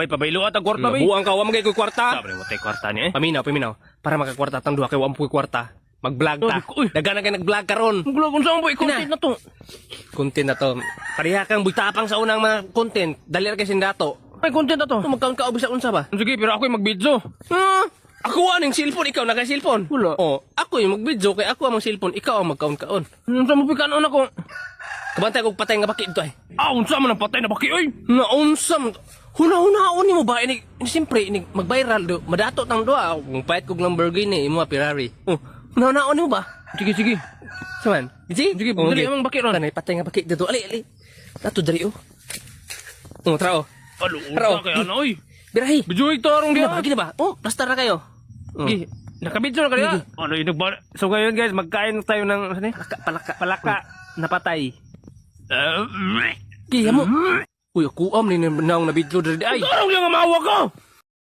Ay, pabaylo at ang kwarta, bay. Buang ka, wa magay ko kwarta. Sabi mo, tayo kwarta niya eh. Paminaw. Para makakwarta tang duha kay wa mo kwarta. Mag-vlog ta. Uy. Dagan na kay nag-vlog karon. Magula kung saan, boy. Content na to. Content na to. Pareha kang butapang sa unang mga content. Dali ra kay sindato. Ay, content na to. Magkaon ka ubos sa unsa ba? Sige, pero ako yung mag-video. Ako aning cellphone, ikaw naka-cellphone. Wala. Oh, ako yung mag-video kay ako ang cellphone, ikaw ang magkaon-kaon. Unsa mo pikanon ako? Kabantay kog patay nga baki ito ay. Unsa man ang patay na baki, oy. Naunsam. Huna-hunaon ni mo ba ini siyempre ini mag-viral do. Madato tang duha. Kung pahit kog Lamborghini imo Ferrari. Oh, huna-hunaon ni mo ba? Sige. Saman. Sige, Sige, dali amang baki ron. Tanay patay nga baki dito. Ali. Dato dali oh. Oh, trao. Alo, Tara, unsa kay ano, oy. Birahi. Bijoy to arong Gina dia. ba? Gina ba? Oh, plaster na kayo. Gi, nakabidyo na kaya. Ano yung nagba... So ngayon guys, magkain tayo ng ano ni? Palaka na patay. Kaya mo. Uy, ako am ni naong nabidlo dali ay. Arong yung amawa ko.